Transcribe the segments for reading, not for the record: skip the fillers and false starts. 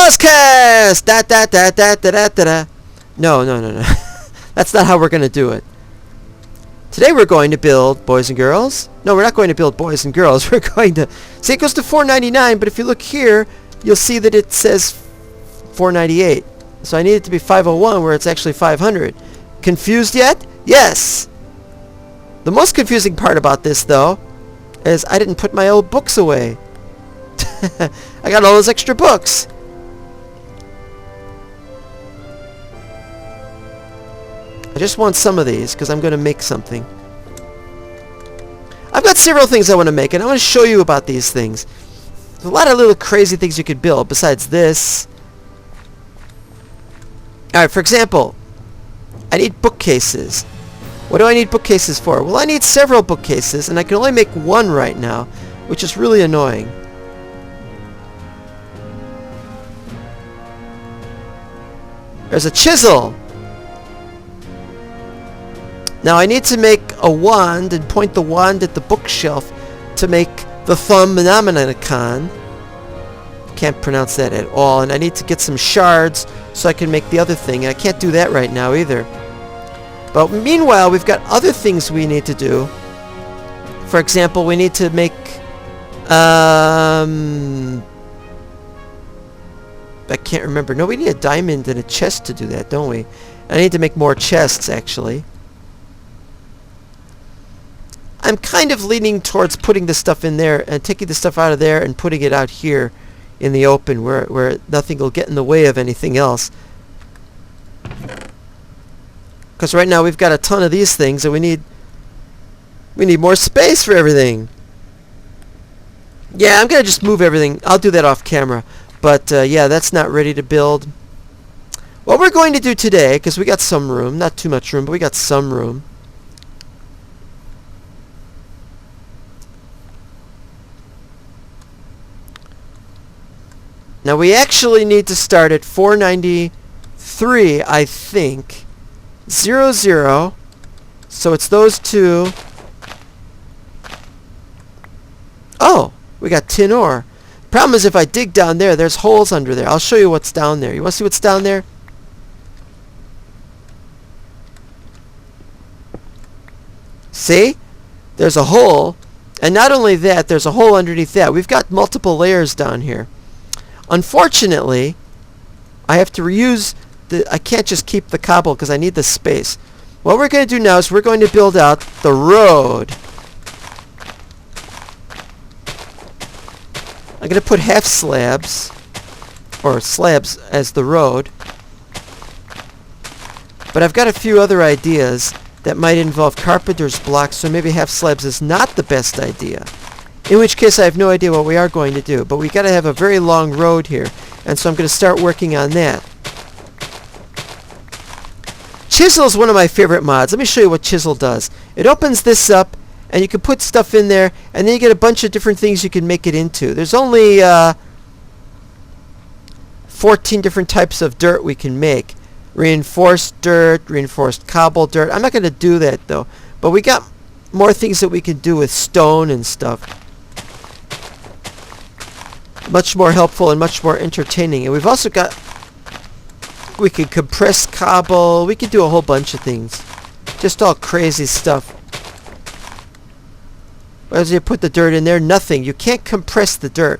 Wozcast! Da da da da da da da da. No. That's not how we're going to do it. Today we're going to build boys and girls. No, we're not going to build boys and girls. We're going to... See, it goes to $4.99, but if you look here, you'll see that it says $4.98. So I need it to be 501 where it's actually 500. Confused yet? Yes! The most confusing part about this, though, is I didn't put my old books away. I got all those extra books. I just want some of these because I'm going to make something. I've got several things I want to make, and I want to show you about these things. There's a lot of little crazy things you could build besides this. Alright, for example, I need bookcases. What do I need bookcases for? Well, I need several bookcases, and I can only make one right now, which is really annoying. There's a chisel. Now I need to make a wand and point the wand at the bookshelf to make the phenomenon. Can't pronounce that at all. And I need to get some shards so I can make the other thing. And I can't do that right now either. But meanwhile, we've got other things we need to do. For example, we need to make... I can't remember. No, we need a diamond and a chest to do that, don't we? I need to make more chests, actually. I'm kind of leaning towards putting the stuff in there and taking the stuff out of there and putting it out here in the open where nothing will get in the way of anything else. Because right now we've got a ton of these things and we need more space for everything. Yeah, I'm going to just move everything. I'll do that off camera. But yeah, that's not ready to build. What we're going to do today, because we got some room, not too much room, but we got some room. Now we actually need to start at 493, I think. 0, 0. So it's those two. Oh, we got tin ore. Problem is if I dig down there, there's holes under there. I'll show you what's down there. You want to see what's down there? See? There's a hole. And not only that, there's a hole underneath that. We've got multiple layers down here. Unfortunately, I have to reuse the... I can't just keep the cobble because I need the space. What we're going to do now is we're going to build out the road. I'm going to put half slabs, or slabs as the road. But I've got a few other ideas that might involve carpenter's blocks, so maybe half slabs is not the best idea. In which case I have no idea what we are going to do. But we got to have a very long road here. And so I'm going to start working on that. Chisel is one of my favorite mods. Let me show you what Chisel does. It opens this up, and you can put stuff in there, and then you get a bunch of different things you can make it into. There's only 14 different types of dirt we can make. Reinforced dirt, reinforced cobble dirt. I'm not going to do that, though. But we got more things that we can do with stone and stuff. Much more helpful and much more entertaining. And we've also got... We could compress cobble. We could do a whole bunch of things. Just all crazy stuff. As you put the dirt in there, nothing. You can't compress the dirt.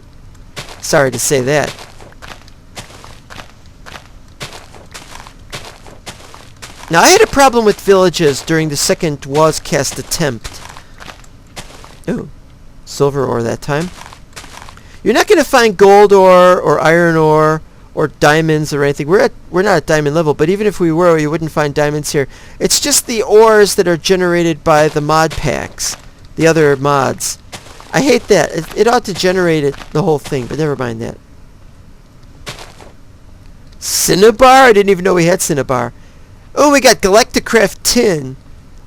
Sorry to say that. Now, I had a problem with villages during the second Wozcast attempt. Ooh, silver ore that time. You're not going to find gold ore or iron ore or diamonds or anything. We're not at diamond level, but even if we were, you wouldn't find diamonds here. It's just the ores that are generated by the mod packs, the other mods. I hate that. It ought to generate the whole thing, but never mind that. Cinnabar? I didn't even know we had cinnabar. Oh, we got Galacticraft tin,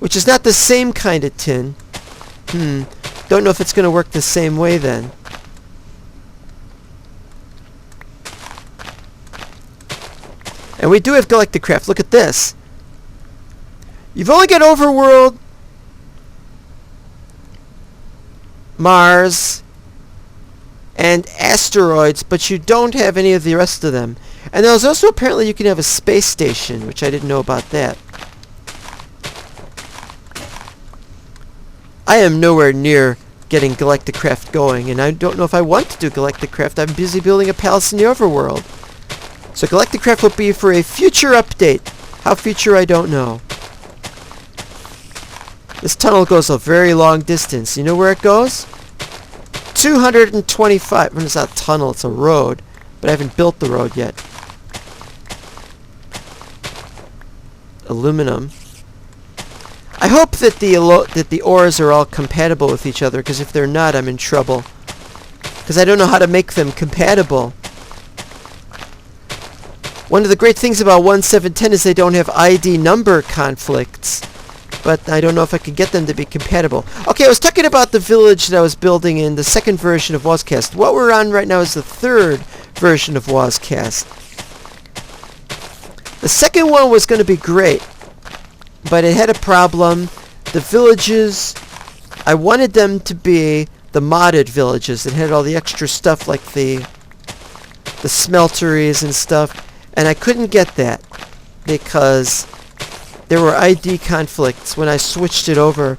which is not the same kind of tin. Don't know if it's going to work the same way then. And we do have Galacticraft. Look at this. You've only got Overworld, Mars, and asteroids, but you don't have any of the rest of them. And there's also apparently you can have a space station, which I didn't know about that. I am nowhere near getting Galacticraft going, and I don't know if I want to do Galacticraft. I'm busy building a palace in the overworld. So Galacticraft will be for a future update. How future, I don't know. This tunnel goes a very long distance. You know where it goes? 225. Well, it's not a tunnel, it's a road. But I haven't built the road yet. Aluminum. I hope that the ores are all compatible with each other, because if they're not, I'm in trouble. Because I don't know how to make them compatible. One of the great things about 1710 is they don't have ID number conflicts. But I don't know if I can get them to be compatible. Okay, I was talking about the village that I was building in the second version of Wozcast. What we're on right now is the third version of Wozcast. The second one was going to be great, but it had a problem. The villages, I wanted them to be the modded villages that had all the extra stuff like the smelteries and stuff, and I couldn't get that because there were ID conflicts when I switched it over,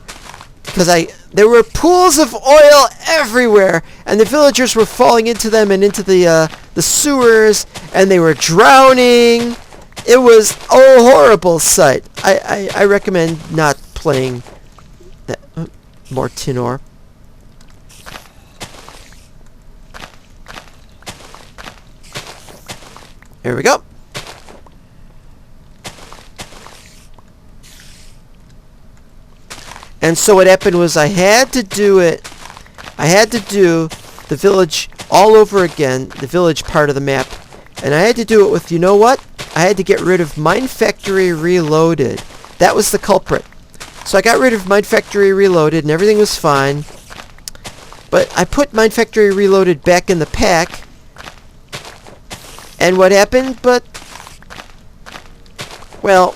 because there were pools of oil everywhere, and the villagers were falling into them and into the sewers, and they were drowning. It was a horrible sight. I recommend not playing that. More tin ore. Here we go. And so what happened was I had to do the village all over again, the village part of the map. And I had to do it with, you know what? I had to get rid of Mine Factory Reloaded. That was the culprit. So I got rid of Mine Factory Reloaded and everything was fine. But I put Mine Factory Reloaded back in the pack. And what happened? Well,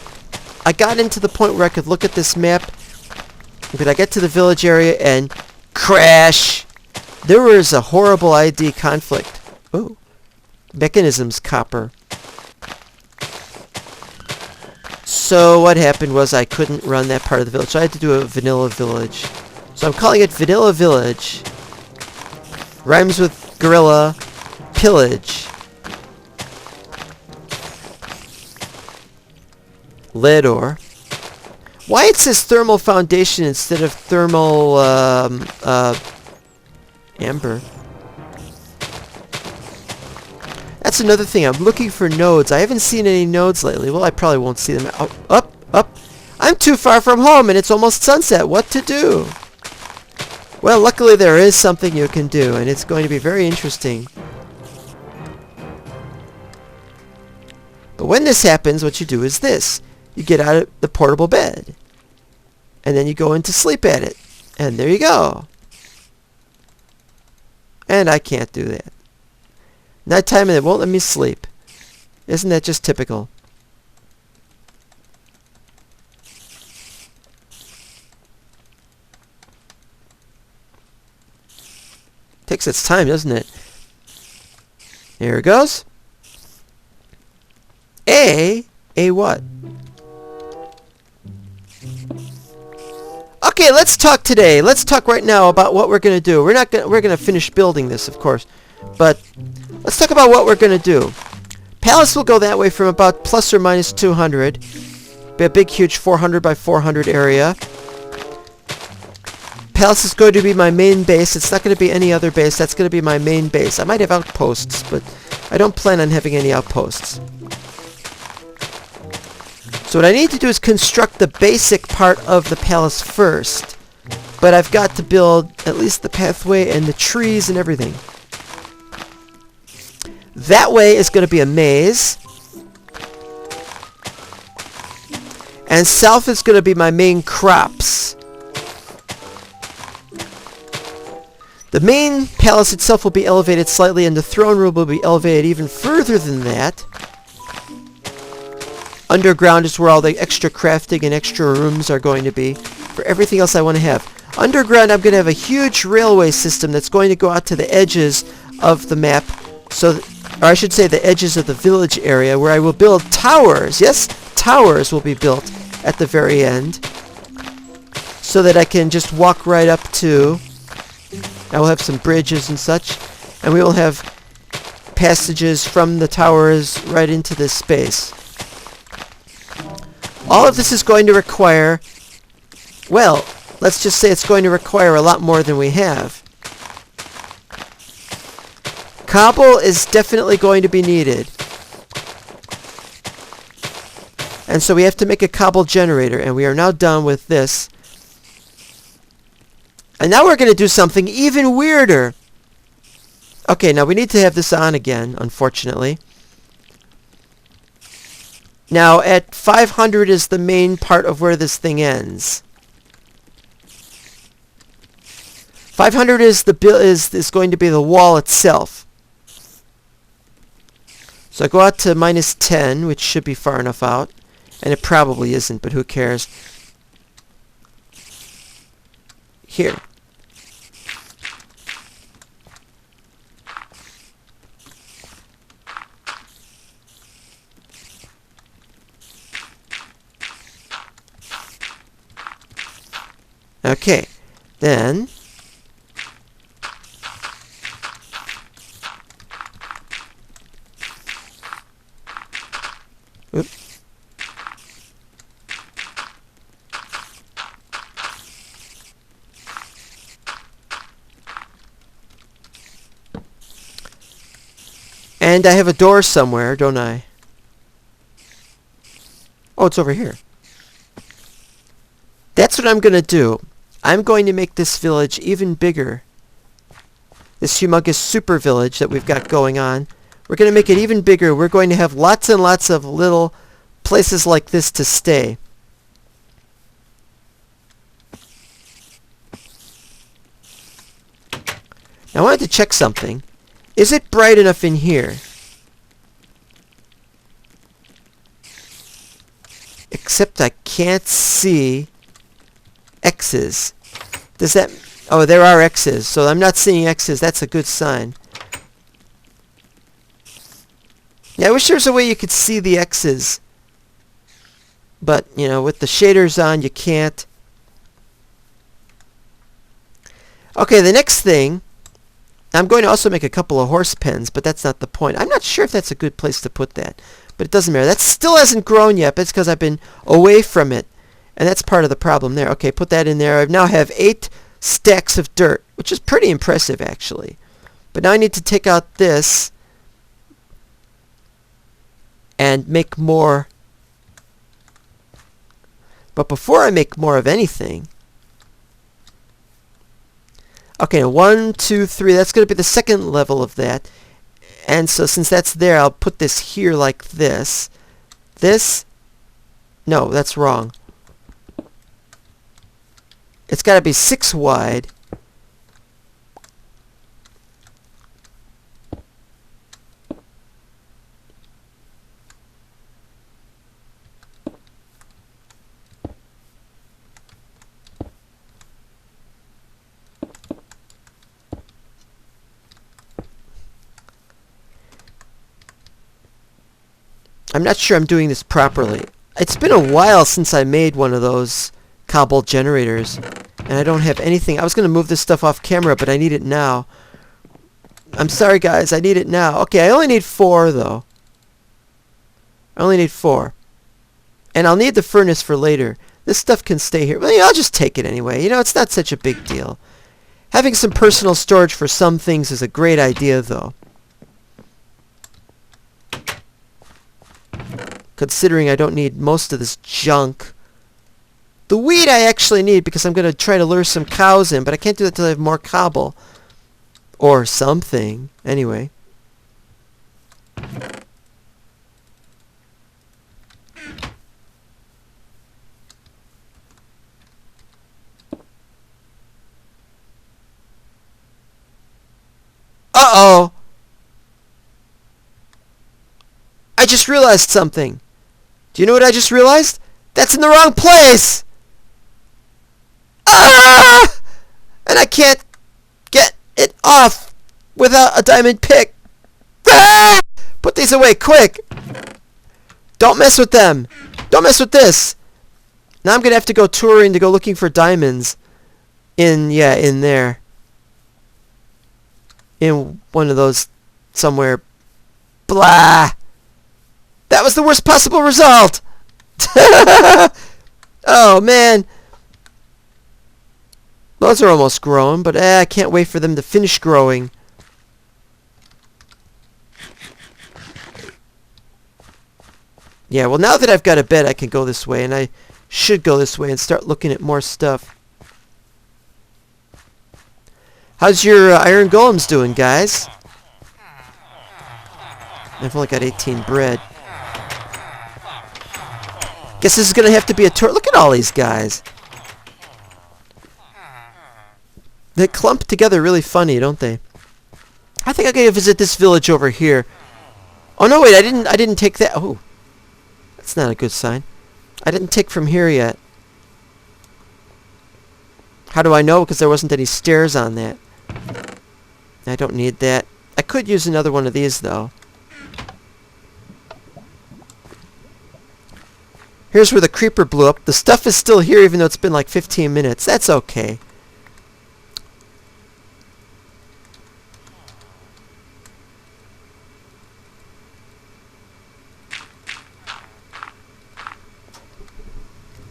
I got into the point where I could look at this map. But I get to the village area and crash. There was a horrible ID conflict. Oh. Mechanisms copper. So what happened was I couldn't run that part of the village. So I had to do a vanilla village. So I'm calling it Vanilla Village. Rhymes with gorilla. Pillage. Lead ore. Why it says thermal foundation instead of thermal amber? That's another thing. I'm looking for nodes. I haven't seen any nodes lately. Well, I probably won't see them. Up. I'm too far from home and it's almost sunset. What to do? Well, luckily there is something you can do, and it's going to be very interesting. But when this happens, what you do is this. You get out of the portable bed. And then you go in to sleep at it. And there you go. And I can't do that. Nighttime and it won't let me sleep. Isn't that just typical? Takes its time, doesn't it? Here it goes. A what? Okay, let's talk today. Let's talk right now about what we're going to do. We're going to finish building this, of course. But let's talk about what we're going to do. Palace will go that way from about plus or minus 200. Be a big, huge 400 by 400 area. Palace is going to be my main base. It's not going to be any other base. That's going to be my main base. I might have outposts, but I don't plan on having any outposts. So what I need to do is construct the basic part of the palace first. But I've got to build at least the pathway and the trees and everything. That way is going to be a maze. And south is going to be my main crops. The main palace itself will be elevated slightly, and the throne room will be elevated even further than that. Underground is where all the extra crafting and extra rooms are going to be. For everything else I want to have. Underground, I'm going to have a huge railway system that's going to go out to the edges of the map, or I should say the edges of the village area, where I will build towers. Yes, towers will be built at the very end, so that I can just walk right up to. I will have some bridges and such, and we will have passages from the towers right into this space. All of this is going to require, well, let's just say it's going to require a lot more than we have. Cobble is definitely going to be needed. And so we have to make a cobble generator, and we are now done with this. And now we're going to do something even weirder. Okay, now we need to have this on again, unfortunately. Now, at 500 is the main part of where this thing ends. 500 is going to be the wall itself. So I go out to -10, which should be far enough out. And it probably isn't, but who cares? Here. Okay, then oops. And I have a door somewhere, don't I? Oh, it's over here. That's what I'm going to do. I'm going to make this village even bigger. This humongous super village that we've got going on. We're going to make it even bigger. We're going to have lots and lots of little places like this to stay. Now I wanted to check something. Is it bright enough in here? Except I can't see X's. Does that... Oh, there are X's. So I'm not seeing X's. That's a good sign. Yeah, I wish there was a way you could see the X's. But, you know, with the shaders on, you can't. Okay, the next thing... I'm going to also make a couple of horse pens, but that's not the point. I'm not sure if that's a good place to put that. But it doesn't matter. That still hasn't grown yet, but it's because I've been away from it. And that's part of the problem there. Okay, put that in there. I now have 8 stacks of dirt, which is pretty impressive, actually. But now I need to take out this and make more. But before I make more of anything... Okay, now 1, 2, 3. That's going to be the second level of that. And so since that's there, I'll put this here like this. This... No, that's wrong. It's got to be 6 wide. I'm not sure I'm doing this properly. It's been a while since I made one of those cobble generators, and I don't have anything. I was going to move this stuff off camera, but I need it now. I'm sorry, guys. I need it now. Okay, I only need 4, though. I only need 4. And I'll need the furnace for later. This stuff can stay here. Well, yeah, I'll just take it anyway. You know, it's not such a big deal. Having some personal storage for some things is a great idea, though. Considering I don't need most of this junk. The wheat I actually need because I'm going to try to lure some cows in, but I can't do that until I have more cobble. Or something. Anyway. Uh-oh! I just realized something. Do you know what I just realized? That's in the wrong place! Ah! And I can't get it off. without a diamond pick. Ah! Put these away, quick! Don't mess with them. Don't mess with this. Now I'm going to have to go touring to go looking for diamonds. In there. In one of those somewhere. Blah! That was the worst possible result! Oh, man. Those are almost grown, but I can't wait for them to finish growing. Yeah, well, now that I've got a bed, I can go this way, and I should go this way and start looking at more stuff. How's your iron golems doing, guys? I've only got 18 bread. Guess this is going to have to be a tour. Look at all these guys. They clump together really funny, don't they? I think I'm going to visit this village over here. Oh, no, wait, I didn't take that. Oh, that's not a good sign. I didn't take from here yet. How do I know? Because there wasn't any stairs on that. I don't need that. I could use another one of these, though. Here's where the creeper blew up. The stuff is still here even though it's been like 15 minutes. That's okay.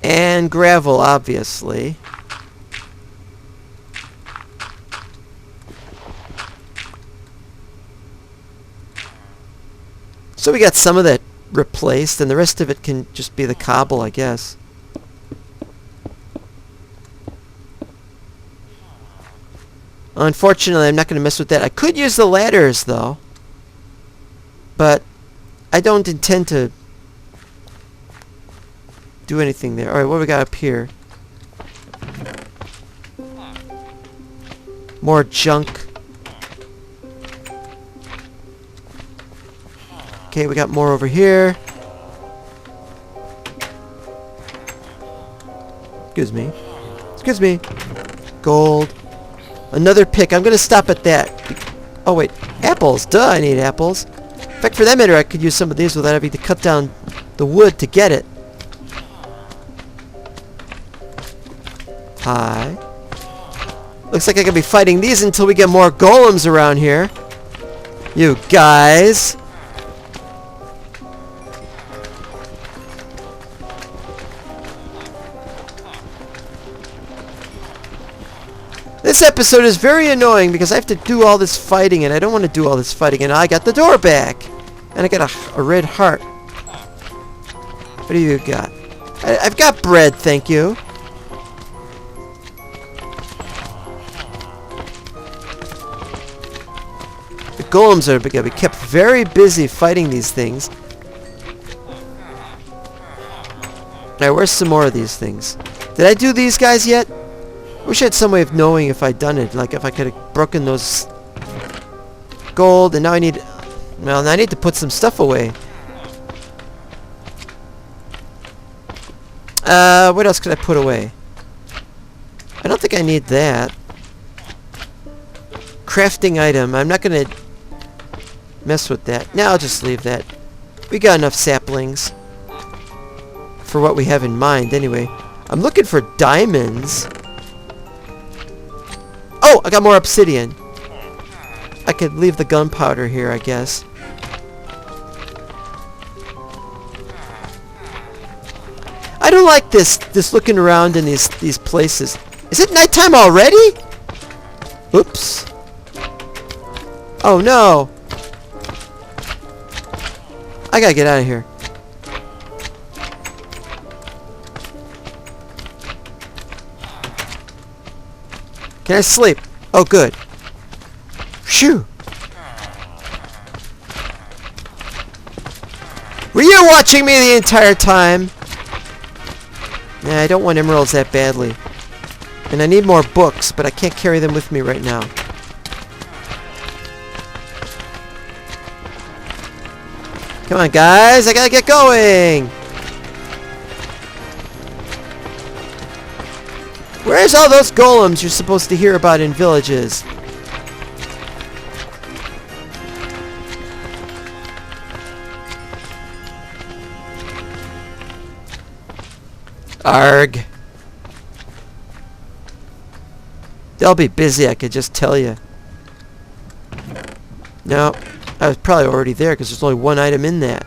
And gravel, obviously. So we got some of that replaced, and the rest of it can just be the cobble, I guess. Unfortunately, I'm not going to mess with that. I could use the ladders, though. But I don't intend to do anything there. Alright, what do we got up here? More junk. Okay, we got more over here. Excuse me. Excuse me. Gold. Another pick. I'm going to stop at that. Oh, wait. Apples. Duh, I need apples. In fact, for that matter, I could use some of these without having to cut down the wood to get it. Hi. Looks like I could be fighting these until we get more golems around here. You guys. This episode is very annoying because I have to do all this fighting, and I don't want to do all this fighting, and I got the door back. And I got a red heart. What do you got? I've got bread, thank you. The golems are going to be kept very busy fighting these things. Alright, where's some more of these things? Did I do these guys yet? I wish I had some way of knowing if I'd done it. Like if I could have broken those gold, and now I need... Well, now I need to put some stuff away. What else could I put away? I don't think I need that. Crafting item. I'm not going to mess with that. Now I'll just leave that. We got enough saplings for what we have in mind anyway. I'm looking for diamonds. Oh, I got more obsidian. I could leave the gunpowder here, I guess. I don't like this looking around in these places. Is it nighttime already? Oops. Oh no. I gotta get out of here. Can I sleep? Oh, good. Phew. Were you watching me the entire time? Nah, I don't want emeralds that badly. And I need more books, but I can't carry them with me right now. Come on, guys. I gotta get going. Where's all those golems you're supposed to hear about in villages? Arg. They'll be busy, I could just tell you. No, I was probably already there because there's only one item in that.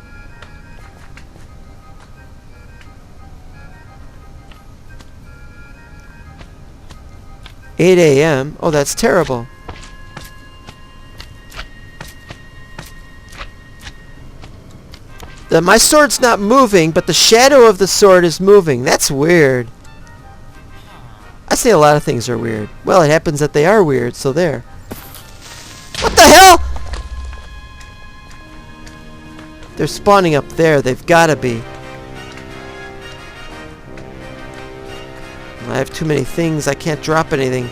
$8 a.m. Oh, that's terrible. My sword's not moving, but the shadow of the sword is moving. That's weird. I say a lot of things are weird. Well, it happens that they are weird, so there. What the hell? They're spawning up there. They've got to be. I have too many things. I can't drop anything.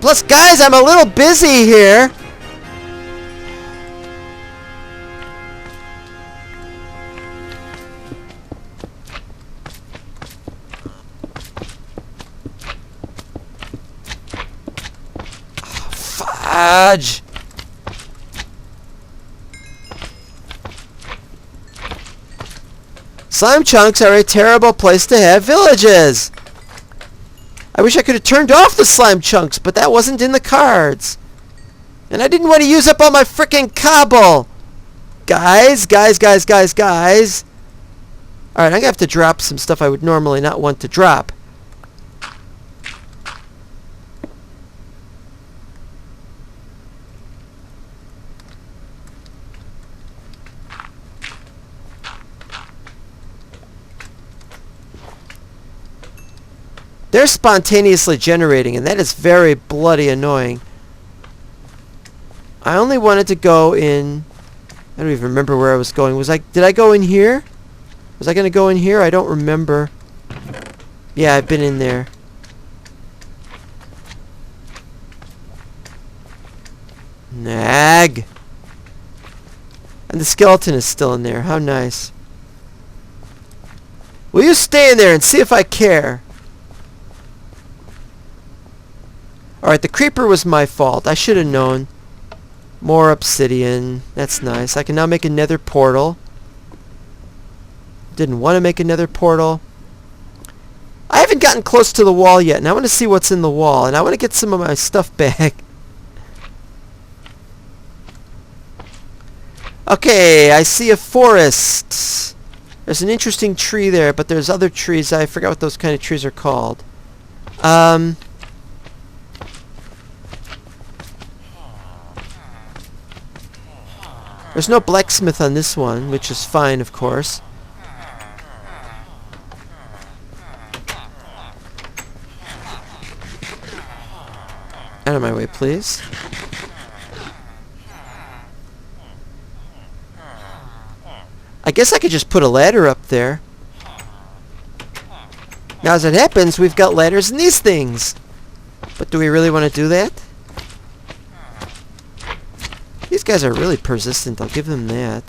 Plus, guys, I'm a little busy here. Fudge! Slime chunks are a terrible place to have villages. I wish I could have turned off the slime chunks, but that wasn't in the cards. And I didn't want to use up all my frickin' cobble. Guys. Alright, I'm gonna have to drop some stuff I would normally not want to drop. They're spontaneously generating, and that is very bloody annoying. I only wanted to go in... I don't even remember where I was going. Did I go in here? Was I going to go in here? I don't remember. Yeah, I've been in there. Nag! And the skeleton is still in there. How nice. Will you stay in there and see if I care? Alright, the creeper was my fault. I should have known. More obsidian. That's nice. I can now make a nether portal. Didn't want to make a nether portal. I haven't gotten close to the wall yet, and I want to see what's in the wall, and I want to get some of my stuff back. Okay, I see a forest. There's an interesting tree there, but there's other trees. I forgot what those kind of trees are called. There's no blacksmith on this one, which is fine, of course. Out of my way, please. I guess I could just put a ladder up there. Now, as it happens, we've got ladders in these things. But do we really want to do that? These guys are really persistent, I'll give them that.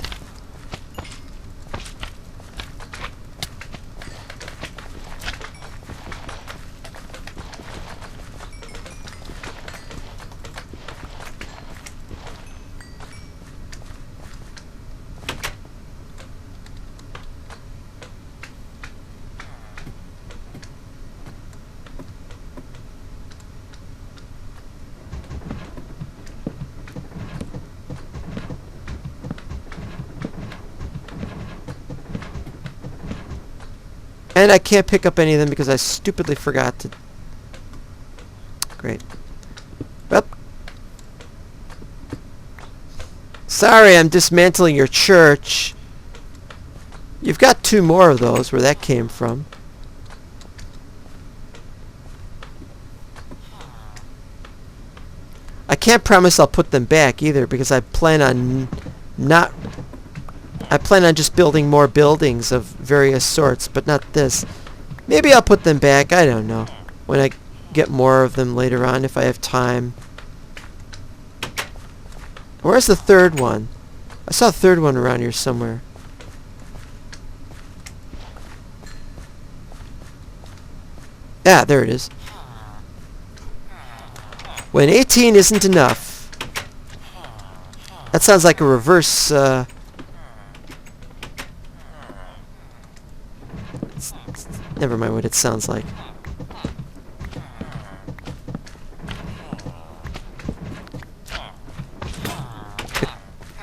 And I can't pick up any of them because I stupidly forgot to... Great. Well. Sorry, I'm dismantling your church. You've got 2 more of those, where that came from. I can't promise I'll put them back either, because I plan on just building more buildings of various sorts, but not this. Maybe I'll put them back, I don't know. When I get more of them later on, if I have time. Where's the third one? I saw a third one around here somewhere. Ah, there it is. When 18 isn't enough. That sounds like a reverse, Never mind what it sounds like.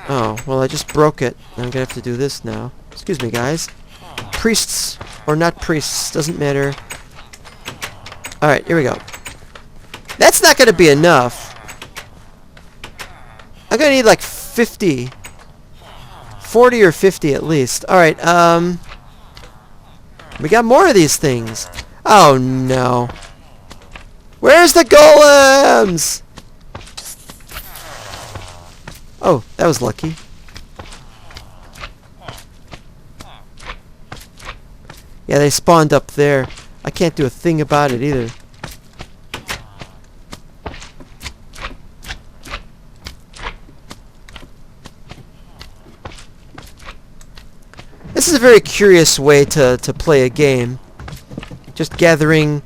Oh, well, I just broke it. I'm gonna have to do this now. Excuse me, guys. Priests or not priests, doesn't matter. Alright, here we go. That's not gonna be enough. I'm gonna need like 50. 40 or 50 at least. Alright, we got more of these things. Oh no. Where's the golems? Oh, that was lucky. Yeah, they spawned up there. I can't do a thing about it either. This is a very curious way to play a game. Just gathering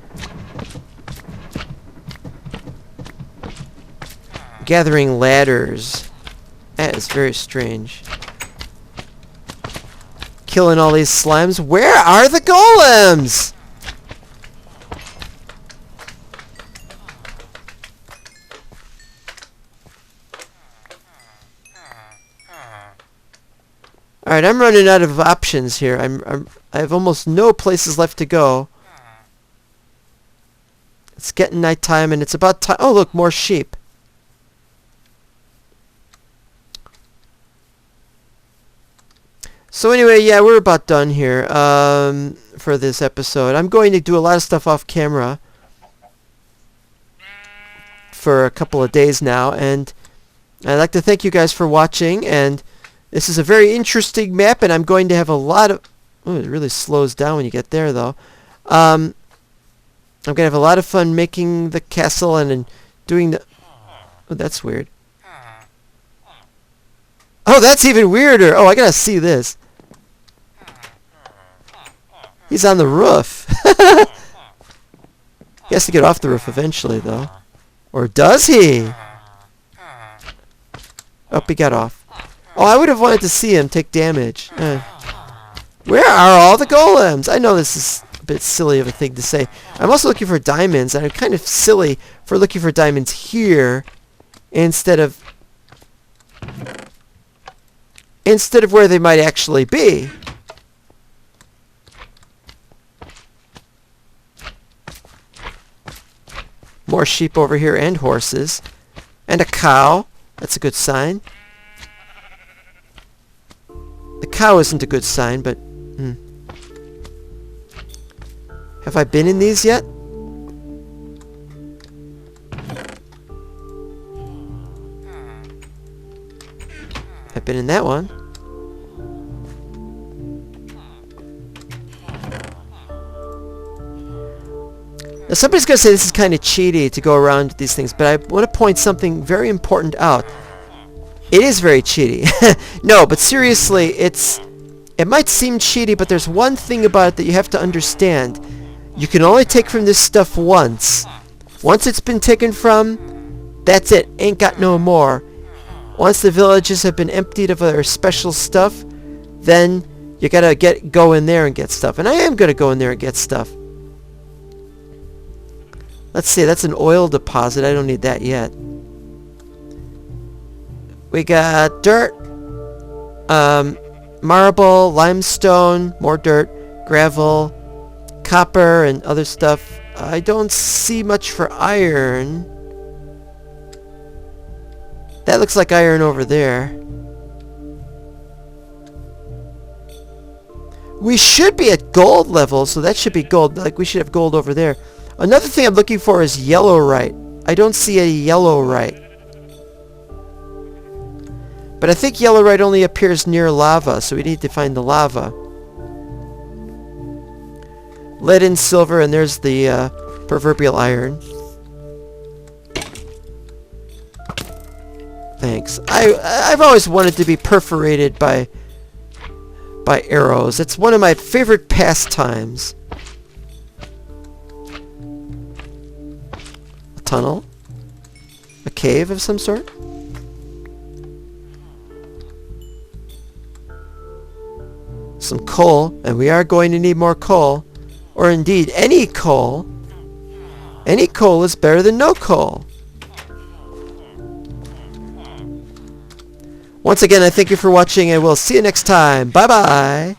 ladders. That is very strange. Killing all these slimes. Where are the golems? Alright, I'm running out of options here. I have almost no places left to go. It's getting nighttime and it's about time. Oh, look, more sheep. So anyway, yeah, we're about done here for this episode. I'm going to do a lot of stuff off camera for a couple of days now, and I'd like to thank you guys for watching. And this is a very interesting map, and I'm going to have a lot of... Oh, it really slows down when you get there, though. I'm going to have a lot of fun making the castle and doing the... Oh, that's weird. Oh, that's even weirder! Oh, I gotta see this. He's on the roof. He has to get off the roof eventually, though. Or does he? Oh, he got off. Oh, I would have wanted to see him take damage. Where are all the golems? I know this is a bit silly of a thing to say. I'm also looking for diamonds, and I'm kind of silly for looking for diamonds here instead of where they might actually be. More sheep over here and horses. And a cow. That's a good sign. The cow isn't a good sign, but... Have I been in these yet? I've been in that one. Now somebody's going to say this is kind of cheaty to go around these things, but I want to point something very important out. It is very cheaty. No, but seriously, it might seem cheaty, but there's one thing about it that you have to understand. You can only take from this stuff once. Once it's been taken from, that's it. Ain't got no more. Once the villages have been emptied of their special stuff, then you gotta go in there and get stuff. And I am gonna go in there and get stuff. Let's see, that's an oil deposit. I don't need that yet. We got dirt, marble, limestone, more dirt, gravel, copper, and other stuff. I don't see much for iron. That looks like iron over there. We should be at gold level, so that should be gold. Like, we should have gold over there. Another thing I'm looking for is yellowite. I don't see any yellowite. But I think yellowite only appears near lava, so we need to find the lava. Lead and silver, and there's the proverbial iron. Thanks. I've always wanted to be perforated by arrows. It's one of my favorite pastimes. A tunnel? A cave of some sort? some coal, and we are going to need more coal, or indeed any coal. Any coal is better than no coal. Once again, I thank you for watching, and we'll see you next time. Bye-bye.